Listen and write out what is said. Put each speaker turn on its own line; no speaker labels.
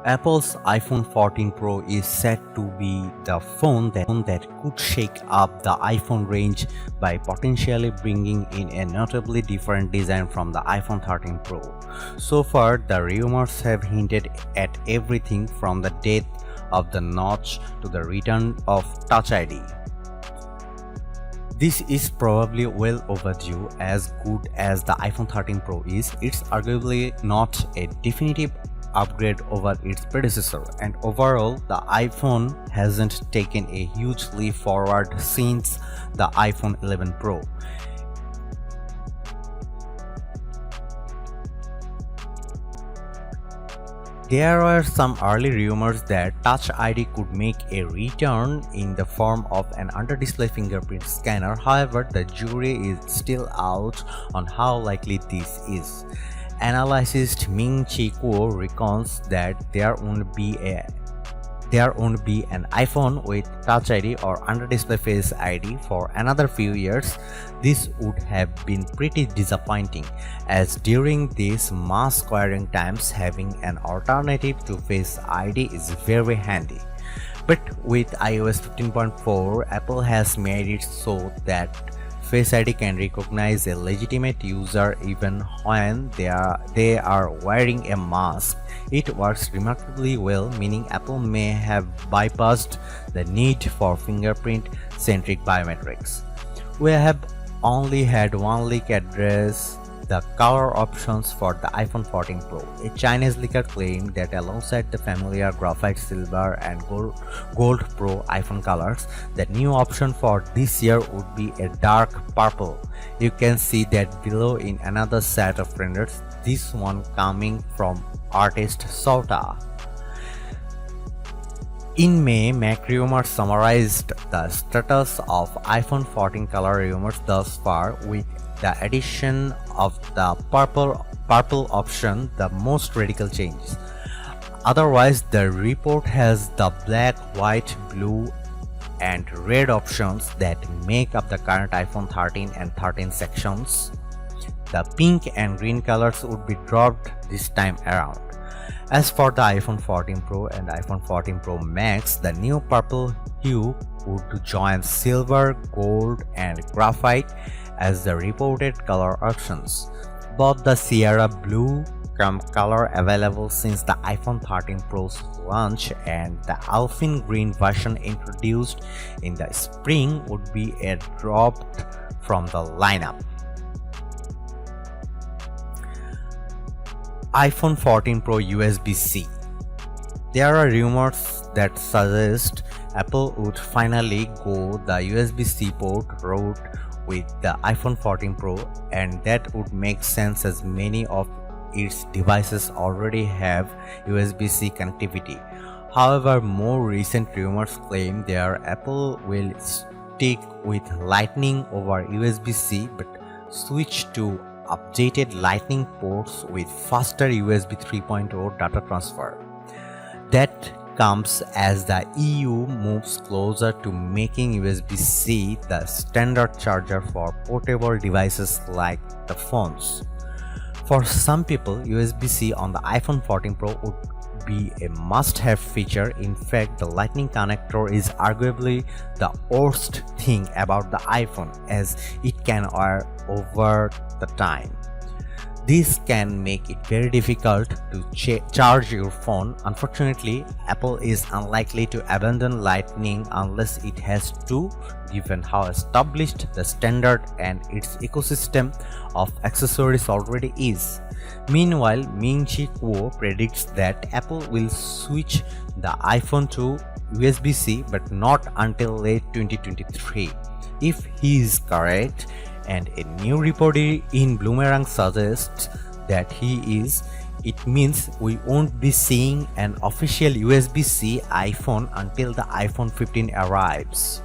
Apple's iPhone 14 Pro is said to be the phone that could shake up the iPhone range by potentially bringing in a notably different design from the iPhone 13 Pro. So far, the rumors have hinted at everything from the death of the notch to the return of Touch ID. This is probably well overdue. As good as the iPhone 13 Pro is, it's arguably not a definitive upgrade over its predecessor, and overall the iPhone hasn't taken a huge leap forward since the iPhone 11 Pro. There were some early rumors that Touch ID could make a return in the form of an under-display fingerprint scanner. However, the jury is still out on how likely this is. Analyst Ming-Chi Kuo reckons that there won't be an iPhone with Touch ID or under-display Face ID for another few years. This would have been pretty disappointing, as during these mass acquiring times, having an alternative to Face ID is very handy. But with iOS 15.4, Apple has made it so that Face ID can recognize a legitimate user even when they are wearing a mask. It works remarkably well, meaning Apple may have bypassed the need for fingerprint-centric biometrics. We have only had one leak address the color options for the iPhone 14 Pro. A Chinese leaker claimed that alongside the familiar graphite silver and gold Pro iPhone colors, the new option for this year would be a dark purple. You can see that below in another set of renders, this one coming from artist Sota. In May, Mac Rumors summarized the status of iPhone 14 color rumors thus far, with the addition of the purple option the most radical changes. Otherwise, the report has the black, white, blue, and red options that make up the current iPhone 13 and 13 sections. The pink and green colors would be dropped this time around. As for the iPhone 14 Pro and iPhone 14 Pro Max, the new purple hue would join silver, gold, and graphite as the reported color options. Both the Sierra Blue color available since the iPhone 13 Pro's launch and the Alpine Green version introduced in the spring would be dropped from the lineup. iPhone 14 Pro USB-C. There are rumors that suggest Apple would finally go the USB-C port route with the iPhone 14 Pro, and that would make sense as many of its devices already have USB-C connectivity. However, more recent rumors claim that Apple will stick with Lightning over USB-C but switch to updated Lightning ports with faster USB 3.0 data transfer. That comes as the EU moves closer to making USB-C the standard charger for portable devices like the phones. For some people, USB-C on the iPhone 14 Pro would be a must-have feature. In fact, the Lightning connector is arguably the worst thing about the iPhone, as it can wear over the time. This can make it very difficult to charge your phone. Unfortunately, Apple is unlikely to abandon Lightning unless it has to, given how established the standard and its ecosystem of accessories already is. Meanwhile, Ming-Chi Kuo predicts that Apple will switch the iPhone to USB-C but not until late 2023. If he is correct, and a new report in Bloomerang suggests that he is, it means we won't be seeing an official USB-C iPhone until the iPhone 15 arrives.